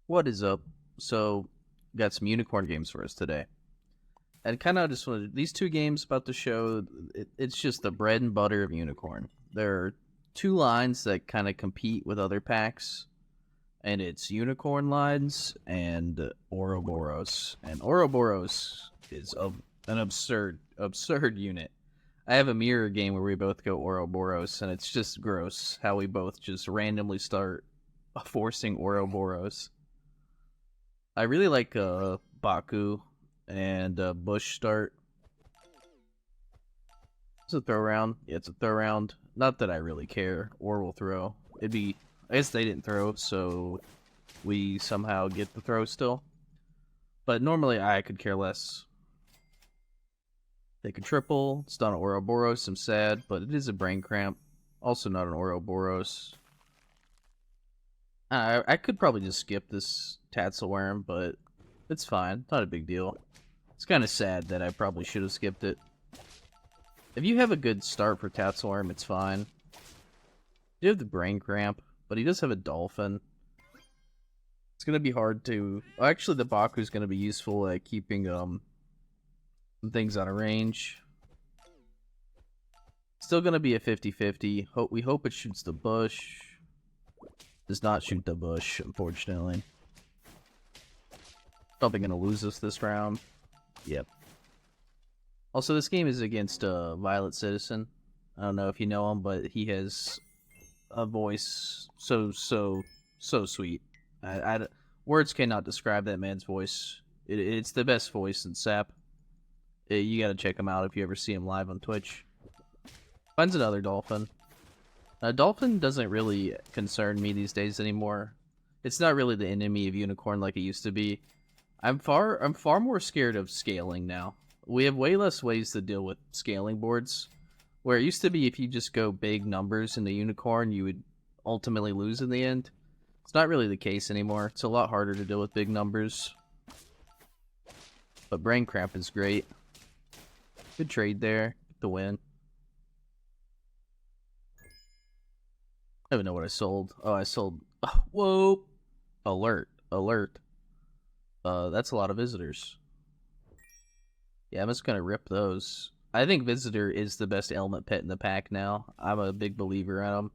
What is up? So, got some unicorn games for us today. And kind of just wanted these two games about to show it's just the bread and butter of unicorn. There are two lines that kind of compete with other packs, and it's unicorn lines and Oroboros. And Oroboros is an absurd unit. I have a mirror game where we both go Oroboros, and it's just gross how we both just randomly start forcing Oroboros. I really like Baku and Bush start. It's a throw round. Yeah, it's a throw round. Not that I really care or will throw. It'd be. I guess they didn't throw, so we somehow get the throw still. But normally I could care less. They could triple. It's not an Ouroboros. I'm sad, but it is a brain cramp. Also not an Ouroboros. I could probably just skip this Tatzelworm, but it's fine. Not a big deal. It's kind of sad that I probably should have skipped it. If you have a good start for Tatzelworm, it's fine. You have the brain cramp, but he does have a dolphin. It's gonna be hard to. Well, actually, the Baku is gonna be useful at keeping some things out of range. Still gonna be a 50-50. We hope it shoots the bush. Does not shoot the bush, unfortunately. Probably gonna lose us this round. Yep. Also, this game is against Violet Citizen. I don't know if you know him, but he has a voice so sweet. Words cannot describe that man's voice. It's the best voice in SAP. You gotta check him out if you ever see him live on Twitch. Finds another dolphin. Dolphin doesn't really concern me these days anymore. It's not really the enemy of unicorn like it used to be. I'm far more scared of scaling now. We have way less ways to deal with scaling boards. Where it used to be if you just go big numbers in the unicorn, you would ultimately lose in the end. It's not really the case anymore. It's a lot harder to deal with big numbers. But brain cramp is great. Good trade there. The win. I don't even know what I sold. Oh, I sold. Oh, whoa! Alert! Alert! That's a lot of visitors. Yeah, I'm just gonna rip those. I think Visitor is the best element pet in the pack now. I'm a big believer in him.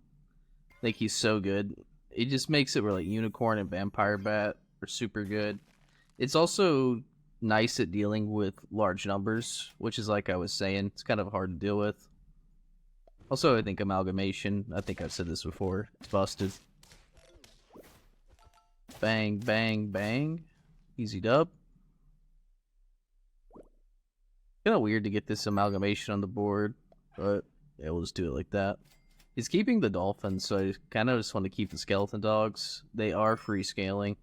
I think he's so good. It just makes it where like Unicorn and Vampire Bat are super good. It's also nice at dealing with large numbers, which is like I was saying, it's kind of hard to deal with. Also, I think Amalgamation, I think I've said this before, it's busted. Bang, bang, bang. Easy dub. Kind of weird to get this Amalgamation on the board, but yeah, we'll just do it like that. He's keeping the Dolphins, so I kind of just want to keep the Skeleton Dogs. They are free scaling.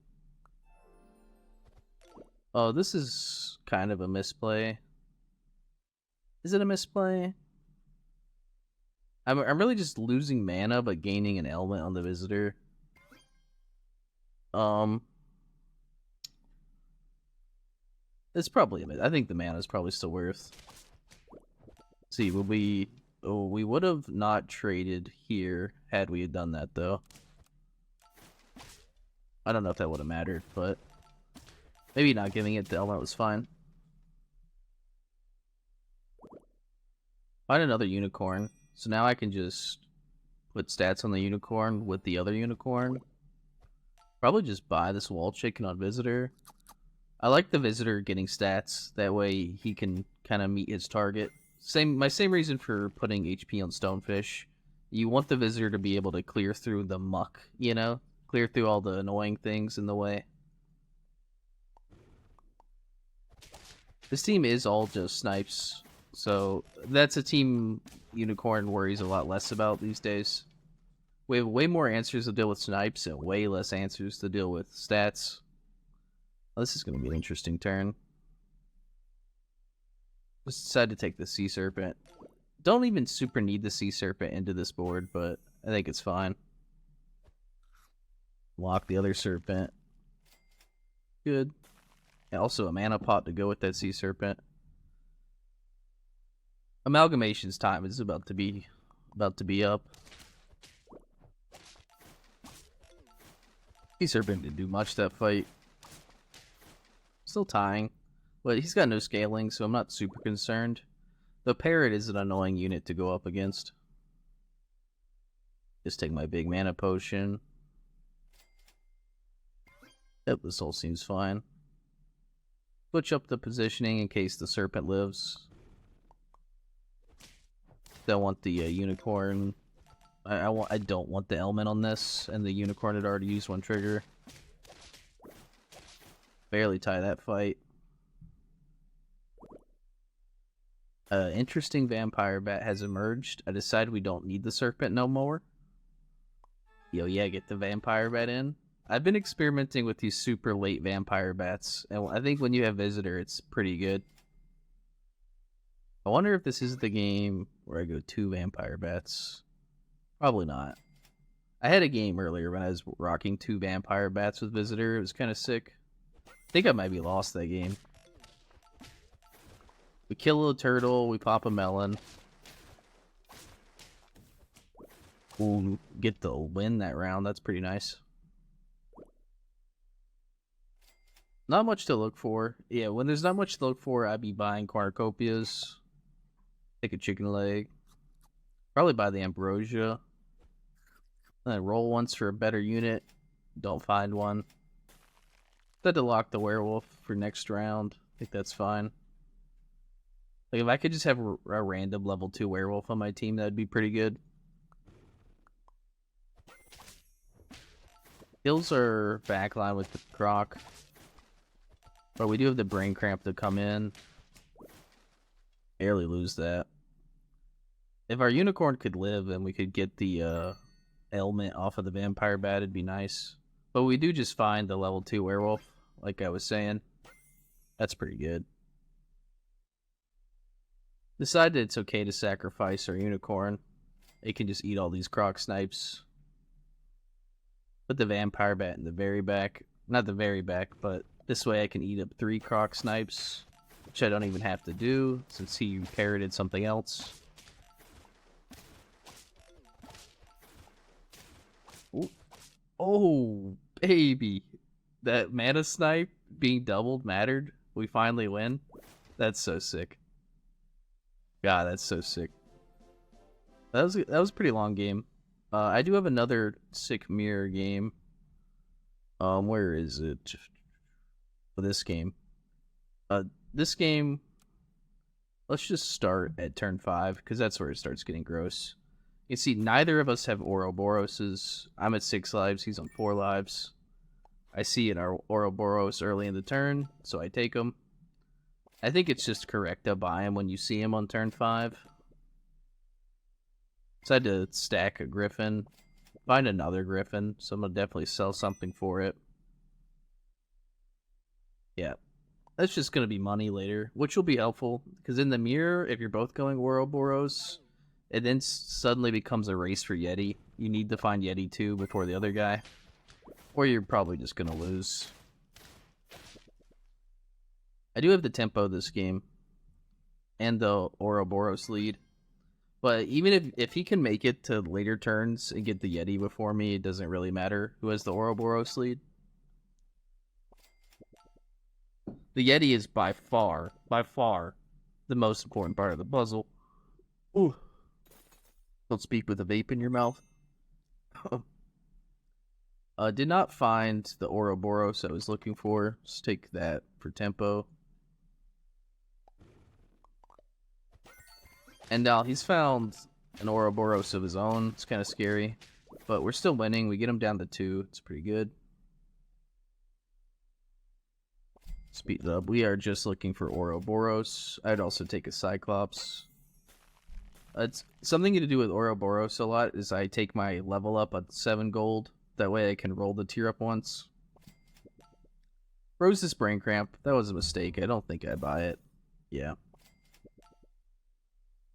Oh, this is kind of a misplay. Is it a misplay? I'm really just losing mana, but gaining an element on the Visitor. It's probably. I think the mana is probably still worth. Let's see, would we? Oh, we would have not traded here had we had done that though. I don't know if that would have mattered, but maybe not giving it the element was fine. Find another unicorn. So now I can just put stats on the unicorn with the other unicorn. Probably just buy this wall chicken on Visitor. I like the Visitor getting stats. That way he can kind of meet his target. My same reason for putting HP on Stonefish. You want the Visitor to be able to clear through the muck, you know? Clear through all the annoying things in the way. This team is all just snipes. So that's a team Unicorn worries a lot less about these days. We have way more answers to deal with snipes and way less answers to deal with stats. Well, this is going to be an interesting turn. Just decided to take the Sea Serpent. Don't even super need the Sea Serpent into this board, but I think it's fine. Lock the other Serpent. Good. And also a mana pot to go with that Sea Serpent. Amalgamation's time is about to be up. Sea Serpent didn't do much that fight. Still tying, but he's got no scaling, so I'm not super concerned. The Parrot is an annoying unit to go up against. Just take my big mana potion. Yep, this all seems fine. Switch up the positioning in case the Serpent lives. Don't want the Unicorn. I don't want the Element on this, and the Unicorn had already used one trigger. Barely tie that fight. Interesting Vampire Bat has emerged. I decided we don't need the Serpent no more. Yo, yeah, get the Vampire Bat in. I've been experimenting with these super late Vampire Bats, and I think when you have Visitor, it's pretty good. I wonder if this is the game where I go 2 Vampire Bats. Probably not. I had a game earlier when I was rocking 2 Vampire Bats with Visitor. It was kind of sick. I think I might be lost that game. We kill a turtle, we pop a melon. We'll get the win that round, that's pretty nice. Not much to look for. Yeah, when there's not much to look for, I'd be buying cornucopias. Take a chicken leg. Probably buy the ambrosia. Then roll once for a better unit. Don't find one. Had to lock the werewolf for next round. I think that's fine. Like if I could just have a random level 2 werewolf on my team, that'd be pretty good. Kills are backline with the croc. But we do have the brain cramp to come in. Barely lose that. If our unicorn could live and we could get the ailment off of the vampire bat, it'd be nice. But we do just find the level 2 werewolf, like I was saying. That's pretty good. Decided it's okay to sacrifice our unicorn. It can just eat all these croc snipes. Put the vampire bat in the very back. Not the very back, but this way I can eat up 3 croc snipes, which I don't even have to do since he parroted something else. Ooh. Oh, baby. That mana snipe being doubled mattered. We finally win. That's so sick. God, that's so sick. That was a pretty long game. I do have another sick mirror game. Where is it? This game. This game. Let's just start at turn 5 because that's where it starts getting gross. You see, neither of us have Oroboroses. I'm at 6 lives. He's on 4 lives. I see an Oroboros early in the turn, so I take him. I think it's just correct to buy him when you see him on turn 5. Decided to stack a Griffin. Find another Griffin, so I'm going to definitely sell something for it. Yeah. That's just going to be money later, which will be helpful. Because in the mirror, if you're both going Oroboros, it then suddenly becomes a race for Yeti. You need to find Yeti 2 before the other guy. Or you're probably just going to lose. I do have the tempo this game. And the Oroboros lead. But even if he can make it to later turns and get the Yeti before me, it doesn't really matter who has the Oroboros lead. The Yeti is by far, the most important part of the puzzle. Ooh. Don't speak with a vape in your mouth. Did not find the Oroboros I was looking for. Just take that for tempo. And now he's found an Oroboros of his own. It's kind of scary. But we're still winning. We get him down to 2. It's pretty good. Speed up. We are just looking for Oroboros. I'd also take a Cyclops. It's something to do with Oroboros a lot is I take my level up at 7 gold. That way I can roll the tier up once. Froze this brain cramp. That was a mistake. I don't think I buy it. Yeah.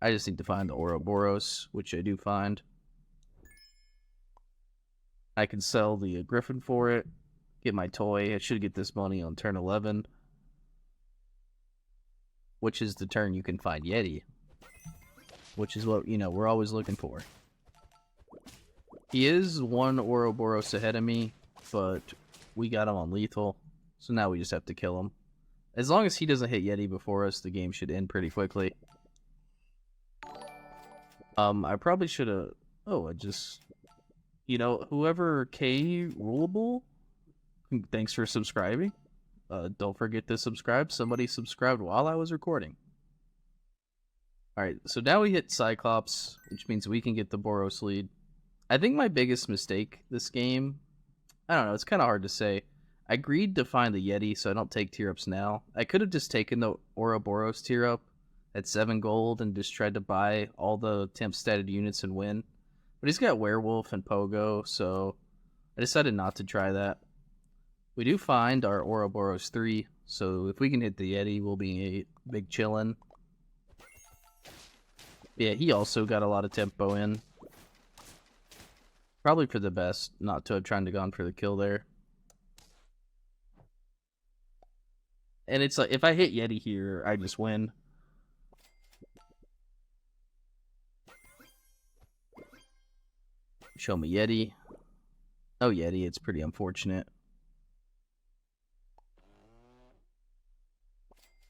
I just need to find the Oroboros, which I do find. I can sell the Griffin for it. Get my toy. I should get this money on turn 11. Which is the turn you can find Yeti. Which is what, we're always looking for. He is 1 Oroboros ahead of me. but we got him on lethal, so now we just have to kill him. As long as he doesn't hit Yeti before us, the game should end pretty quickly. I probably should have... Oh, I just... You know, whoever K Ruleable, thanks for subscribing. Don't forget to subscribe. Somebody subscribed while I was recording. Alright, so now we hit Cyclops, which means we can get the Boros lead. I think my biggest mistake this game... I don't know, it's kind of hard to say. I agreed to find the Yeti, so I don't take tier-ups now. I could have just taken the Oroboros tier-up at 7 gold and just tried to buy all the temp-statted units and win. But he's got Werewolf and Pogo, so I decided not to try that. We do find our Oroboros 3, so if we can hit the Yeti, we'll be a big chillin'. Yeah, he also got a lot of tempo in. Probably for the best, not to have tried to gone for the kill there. And it's like, if I hit Yeti here, I just win. Show me Yeti. Oh, Yeti, it's pretty unfortunate.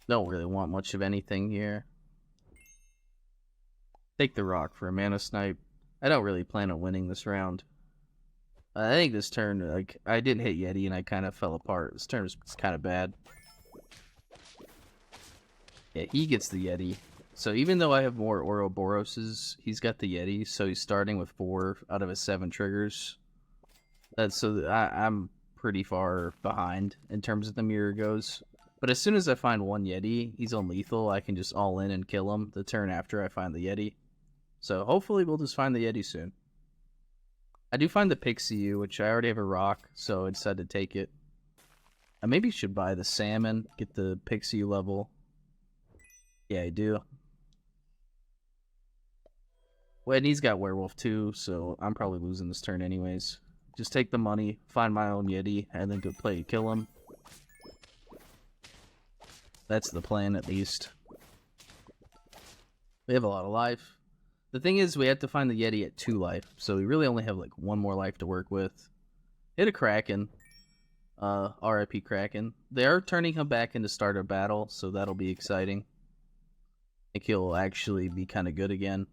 Don't really want much of anything here. Take the rock for a mana snipe. I don't really plan on winning this round. I think this turn, like, I didn't hit Yeti and I kind of fell apart. This turn was kind of bad. Yeah, he gets the Yeti. So even though I have more Oroboroses, he's got the Yeti, so he's starting with 4 out of his 7 triggers. I'm pretty far behind in terms of the mirror goes. But as soon as I find one Yeti, he's on lethal, I can just all in and kill him the turn after I find the Yeti. So hopefully we'll just find the Yeti soon. I do find the Pixie, which I already have a rock, so I decided to take it. I maybe should buy the salmon, get the Pixie level. Yeah, I do. Well, and he's got Werewolf too, so I'm probably losing this turn anyways. Just take the money, find my own Yeti, and then go play kill him. That's the plan, at least. We have a lot of life. The thing is, we have to find the Yeti at 2 life, so we really only have like 1 more life to work with. Hit a Kraken. RIP Kraken. They are turning him back into starter battle, so that'll be exciting. I think he'll actually be kind of good again.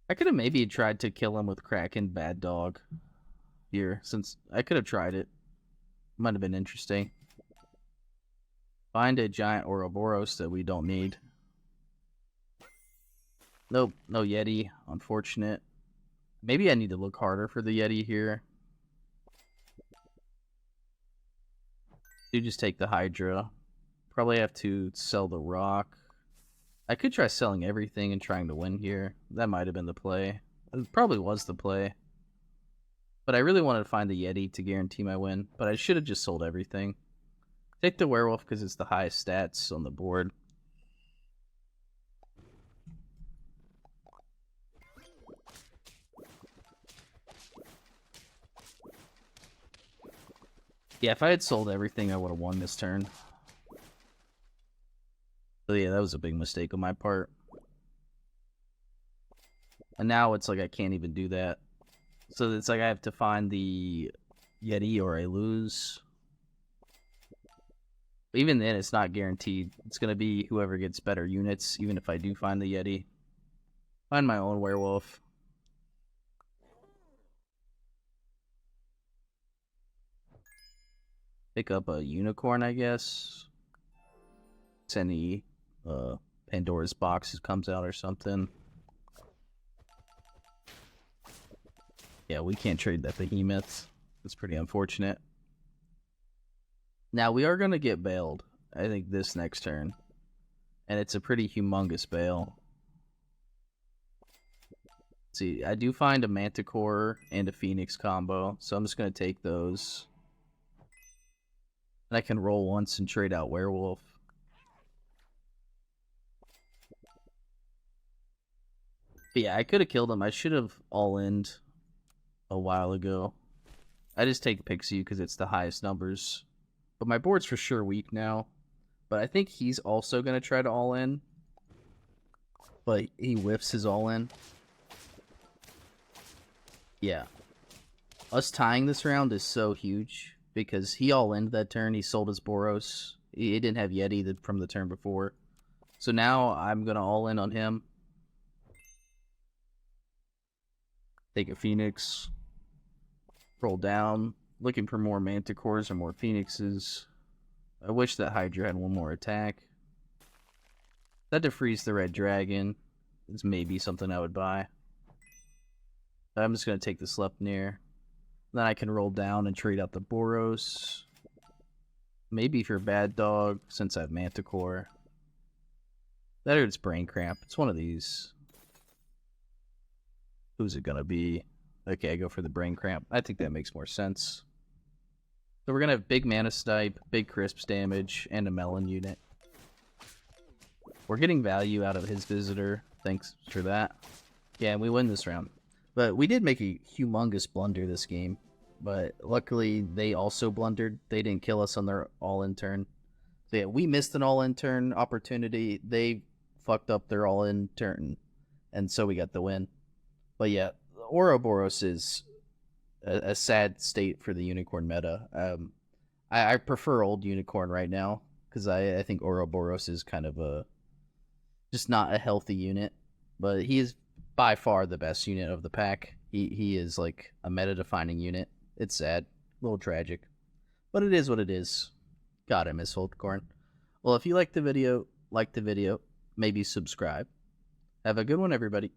I could have maybe tried to kill him with Kraken Bad Dog here, since I could have tried it. Might have been interesting. Find a giant Oroboros that we don't need. Nope, no Yeti. Unfortunate. Maybe I need to look harder for the Yeti here. Do just take the Hydra. Probably have to sell the rock. I could try selling everything and trying to win here. That might have been the play. It probably was the play. But I really wanted to find the Yeti to guarantee my win. But I should have just sold everything. Take the Werewolf because it's the highest stats on the board. Yeah, if I had sold everything, I would have won this turn. So yeah, that was a big mistake on my part. And now it's like I can't even do that. So it's like I have to find the Yeti or I lose. Even then, it's not guaranteed. It's going to be whoever gets better units, even if I do find the Yeti. Find my own Werewolf. Pick up a Unicorn, I guess. It's any Pandora's box comes out or something. Yeah, we can't trade that Behemoth. It's pretty unfortunate. Now, we are going to get bailed, I think, this next turn. And it's a pretty humongous bail. Let's see, I do find a Manticore and a Phoenix combo, so I'm just going to take those. And I can roll once and trade out Werewolf. But yeah, I could have killed him. I should have all-in'd a while ago. I just take Pixie because it's the highest numbers. But my board's for sure weak now. But I think he's also going to try to all-in. But he whiffs his all-in. Yeah. Us tying this round is so huge because he all ended that turn. He sold his Boros. He didn't have Yeti from the turn before. So now I'm going to all in on him. Take a Phoenix. Roll down. Looking for more Manticores or more Phoenixes. I wish that Hydra had one more attack. That defrees the red dragon is maybe something I would buy. I'm just going to take the Sleipnir. Then I can roll down and trade out the Boros. Maybe for Bad Dog, since I have Manticore. That or it's Brain Cramp. It's one of these. Who's it going to be? Okay, I go for the Brain Cramp. I think that makes more sense. So we're going to have big Mana Stipe, big Crisps damage, and a Melon unit. We're getting value out of his Visitor. Thanks for that. Yeah, we win this round. But we did make a humongous blunder this game. But luckily, they also blundered. They didn't kill us on their all-in turn. So yeah, we missed an all-in turn opportunity. They fucked up their all-in turn. And so we got the win. But yeah, Oroboros is a sad state for the Unicorn meta. I prefer old Unicorn right now. Because I think Oroboros is kind of just not a healthy unit. But he is by far the best unit of the pack. He is like a meta-defining unit. It's sad. A little tragic. But it is what it is. God, I miss Holdcorn. Well, if you liked the video, maybe subscribe. Have a good one, everybody.